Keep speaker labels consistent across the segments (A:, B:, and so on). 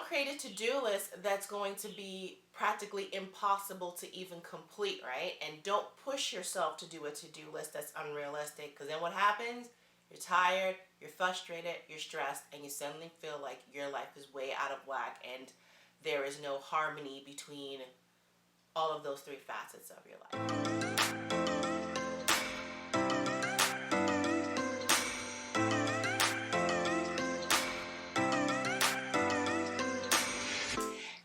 A: create a to-do list that's going to be practically impossible to even complete, right? And don't push yourself to do a to-do list that's unrealistic, because then what happens? You're tired, you're frustrated, you're stressed, and you suddenly feel like your life is way out of whack and there is no harmony between all of those three facets of your life.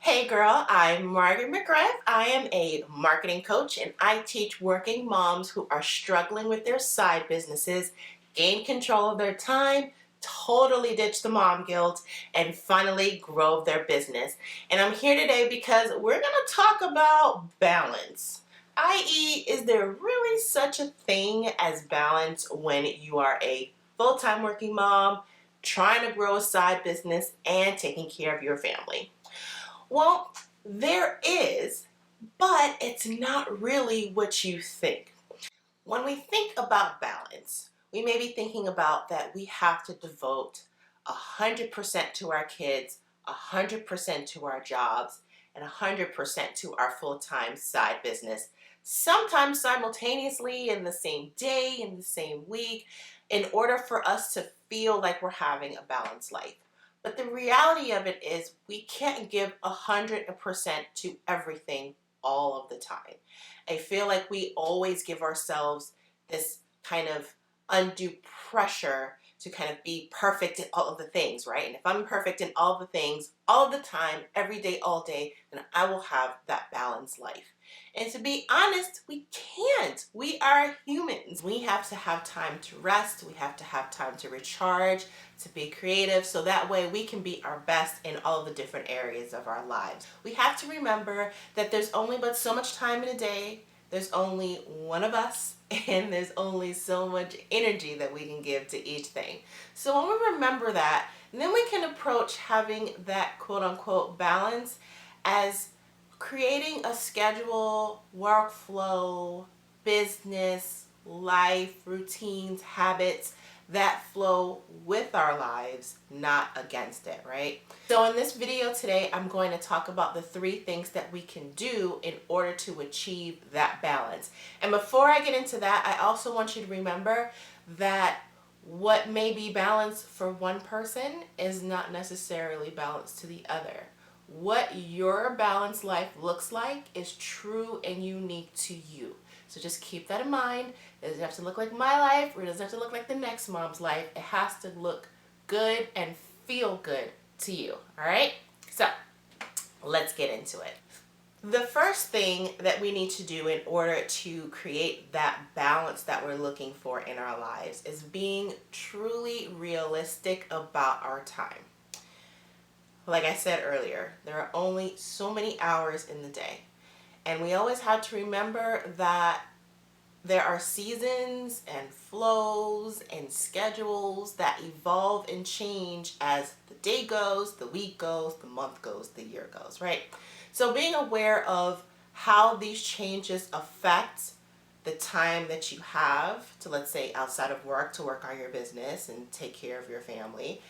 A: Hey girl, I'm Margaret McGrath. I am a marketing coach and I teach working moms who are struggling with their side businesses, gain control of their time, totally ditch the mom guilt, and finally grow their business. And I'm here today because we're going to talk about balance. I.e., is there really such a thing as balance when you are a full-time working mom, trying to grow a side business, and taking care of your family? Well, there is, but it's not really what you think. When we think about balance, we may be thinking about that we have to devote 100% to our kids, 100% to our jobs, and 100% to our full-time side business, sometimes simultaneously in the same day, in the same week, in order for us to feel like we're having a balanced life. But the reality of it is we can't give 100% to everything all of the time. I feel like we always give ourselves this kind of undue pressure to kind of be perfect in all of the things, right? And if I'm perfect in all the things, all of the time, every day, all day, then I will have that balanced life. And to be honest, we can't. We are humans. We have to have time to rest. We have to have time to recharge, to be creative, so that way we can be our best in all of the different areas of our lives. We have to remember that there's only but so much time in a day. There's only one of us, and there's only so much energy that we can give to each thing. So when we remember that, then we can approach having that quote-unquote balance as creating a schedule, workflow, business, life, routines, habits that flow with our lives, not against it, right? So in this video today, I'm going to talk about the 3 things that we can do in order to achieve that balance. And before I get into that, I also want you to remember that what may be balanced for one person is not necessarily balanced to the other. What your balanced life looks like is true and unique to you. So just keep that in mind. It doesn't have to look like my life, or it doesn't have to look like the next mom's life. It has to look good and feel good to you. All right? So let's get into it. The first thing that we need to do in order to create that balance that we're looking for in our lives is being truly realistic about our time. Like I said earlier, there are only so many hours in the day. And we always have to remember that there are seasons and flows and schedules that evolve and change as the day goes, the week goes, the month goes, the year goes, right? So being aware of how these changes affect the time that you have to, let's say, outside of work to work on your business and take care of your family,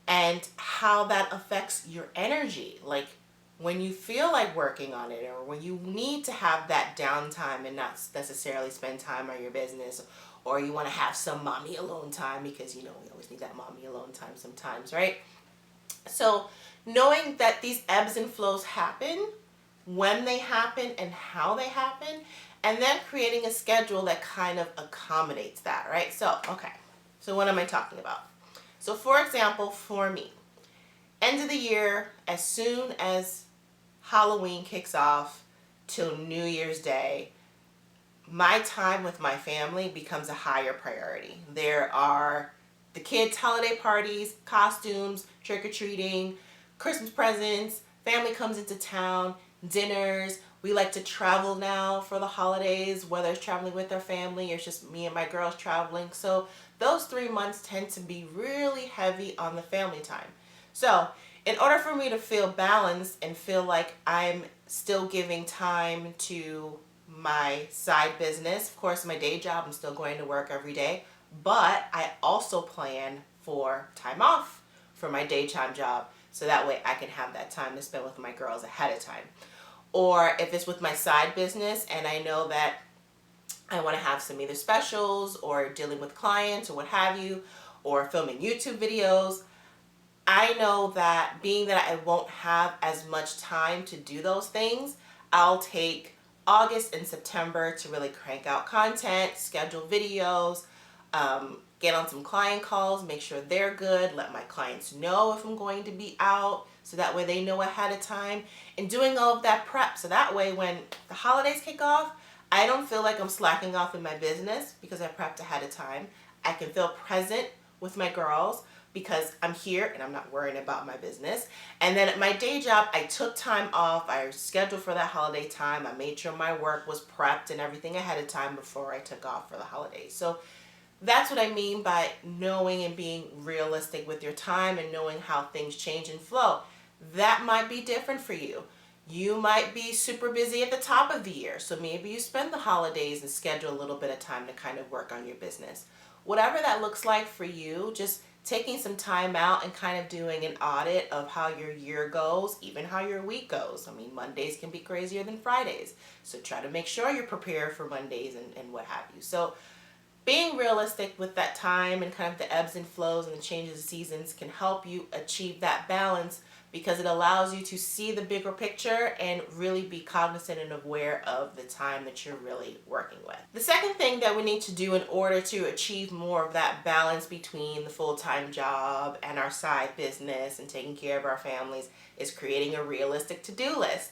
A: and how that affects your energy. Like when you feel like working on it, or when you need to have that downtime and not necessarily spend time on your business, or you want to have some mommy alone time, because we always need that mommy alone time sometimes, right? So knowing that these ebbs and flows happen, when they happen and how they happen, and then creating a schedule that kind of accommodates that, right? So what am I talking about? So for example, for me, end of the year, as soon as Halloween kicks off till New Year's Day, my time with my family becomes a higher priority. There are the kids' holiday parties, costumes, trick-or-treating, Christmas presents, family comes into town, dinners. We like to travel now for the holidays, whether it's traveling with our family or it's just me and my girls traveling. So those 3 months tend to be really heavy on the family time. So in order for me to feel balanced and feel like I'm still giving time to my side business, of course my day job, I'm still going to work every day, but I also plan for time off for my daytime job. so that way I can have that time to spend with my girls ahead of time. Or if it's with my side business and I know that I want to have some either specials or dealing with clients or what have you, or filming YouTube videos, I know that being that I won't have as much time to do those things, I'll take August and September to really crank out content, schedule videos, get on some client calls, make sure they're good, let my clients know if I'm going to be out so that way they know ahead of time, and doing all of that prep so that way when the holidays kick off, I don't feel like I'm slacking off in my business because I prepped ahead of time. I can feel present with my girls because I'm here and I'm not worrying about my business. And then at my day job, I took time off. I scheduled for that holiday time. I made sure my work was prepped and everything ahead of time before I took off for the holidays. So that's what I mean by knowing and being realistic with your time and knowing how things change and flow. That might be different for you. You might be super busy at the top of the year, so maybe you spend the holidays and schedule a little bit of time to kind of work on your business. Whatever that looks like for you, just taking some time out and kind of doing an audit of how your year goes, even how your week goes. I mean, Mondays can be crazier than Fridays, so try to make sure you're prepared for Mondays and what have you. So being realistic with that time and kind of the ebbs and flows and the changes of seasons can help you achieve that balance because it allows you to see the bigger picture and really be cognizant and aware of the time that you're really working with. The second thing that we need to do in order to achieve more of that balance between the full-time job and our side business and taking care of our families is creating a realistic to-do list.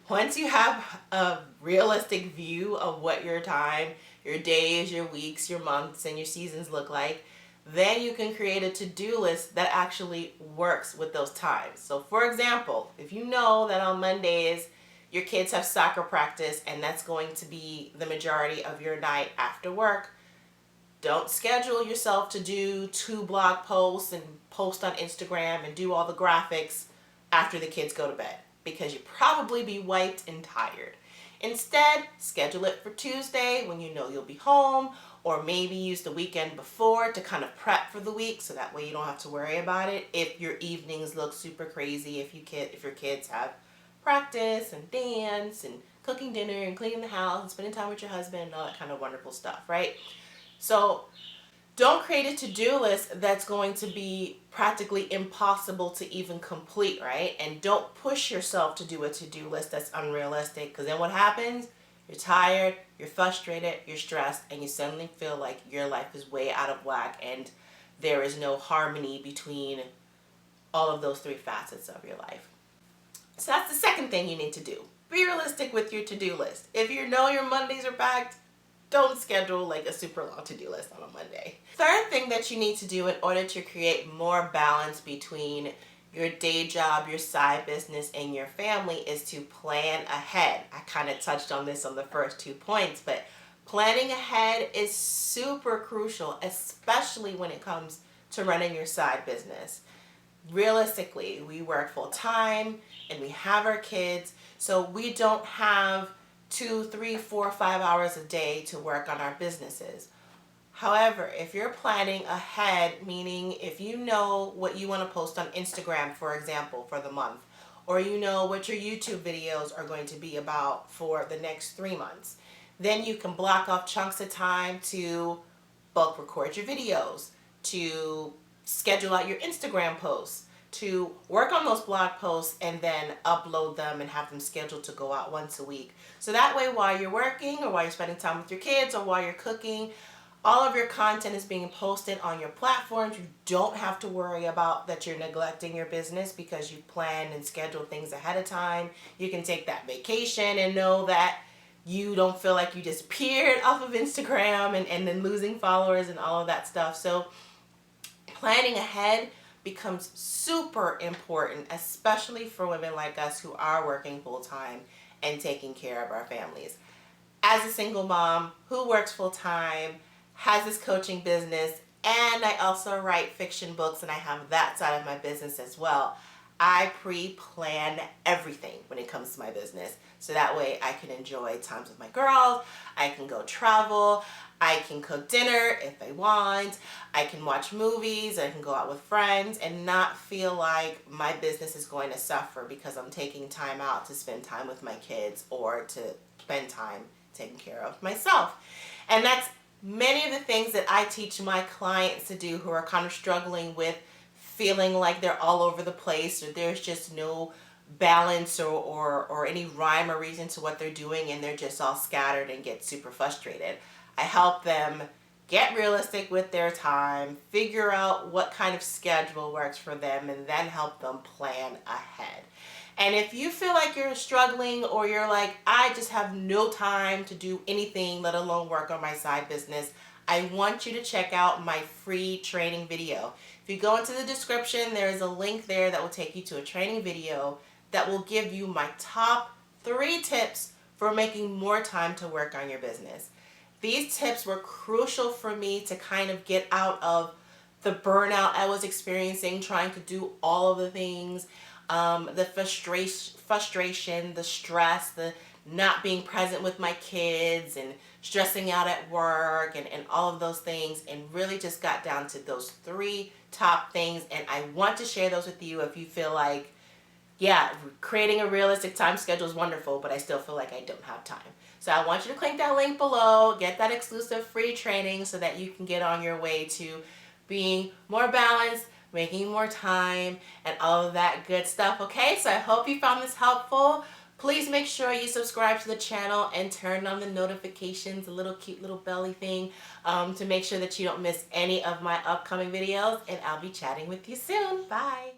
A: Once you have a realistic view of what your time, your days, your weeks, your months, and your seasons look like, then you can create a to-do list that actually works with those times. So for example, if you know that on Mondays your kids have soccer practice and that's going to be the majority of your night after work, don't schedule yourself to do 2 blog posts and post on Instagram and do all the graphics after the kids go to bed because you'll probably be wiped and tired. Instead, schedule it for Tuesday when you know you'll be home, or maybe use the weekend before to kind of prep for the week so that way you don't have to worry about it if your evenings look super crazy, if your kids have practice and dance and cooking dinner and cleaning the house and spending time with your husband and all that kind of wonderful stuff, right? So don't create a to-do list that's going to be practically impossible to even complete, right? And don't push yourself to do a to-do list that's unrealistic because then what happens? You're tired, you're frustrated, you're stressed, and you suddenly feel like your life is way out of whack and there is no harmony between all of those 3 facets of your life. So that's the second thing you need to do. Be realistic with your to-do list. If you know your Mondays are packed, don't schedule like a super long to-do list on a Monday. Third thing that you need to do in order to create more balance between your day job, your side business, and your family is to plan ahead. I kind of touched on this on the first 2 points, but planning ahead is super crucial, especially when it comes to running your side business. Realistically, we work full time and we have our kids, so we don't have 2, 3, 4, 5 hours a day to work on our businesses. However, if you're planning ahead, meaning if you know what you want to post on Instagram, for example, for the month, or you know what your YouTube videos are going to be about for the next 3 months, then you can block off chunks of time to bulk record your videos, to schedule out your Instagram posts, to work on those blog posts and then upload them and have them scheduled to go out once a week. So that way while you're working or while you're spending time with your kids or while you're cooking, all of your content is being posted on your platforms. You don't have to worry about that you're neglecting your business because you plan and schedule things ahead of time. You can take that vacation and know that you don't feel like you disappeared off of Instagram and then losing followers and all of that stuff. So planning ahead becomes super important, especially for women like us who are working full-time and taking care of our families. As a single mom who works full-time, has this coaching business, and I also write fiction books and I have that side of my business as well, I pre-plan everything when it comes to my business. So that way I can enjoy times with my girls, I can go travel, I can cook dinner if I want, I can watch movies, I can go out with friends and not feel like my business is going to suffer because I'm taking time out to spend time with my kids or to spend time taking care of myself. And that's many of the things that I teach my clients to do who are kind of struggling with feeling like they're all over the place or there's just no balance or any rhyme or reason to what they're doing and they're just all scattered and get super frustrated. I help them get realistic with their time, figure out what kind of schedule works for them, and then help them plan ahead. And if you feel like you're struggling or you're like, I just have no time to do anything, let alone work on my side business, I want you to check out my free training video. If you go into the description, there is a link there that will take you to a training video that will give you my top 3 tips for making more time to work on your business. These tips were crucial for me to kind of get out of the burnout I was experiencing trying to do all of the things, the frustration, the stress, the not being present with my kids and stressing out at work and all of those things, and really just got down to those 3 top things. And I want to share those with you if you feel like, yeah, creating a realistic time schedule is wonderful, but I still feel like I don't have time. So I want you to click that link below, get that exclusive free training so that you can get on your way to being more balanced, making more time, and all of that good stuff, okay? So I hope you found this helpful. Please make sure you subscribe to the channel and turn on the notifications, the little cute little belly thing, to make sure that you don't miss any of my upcoming videos, and I'll be chatting with you soon. Bye.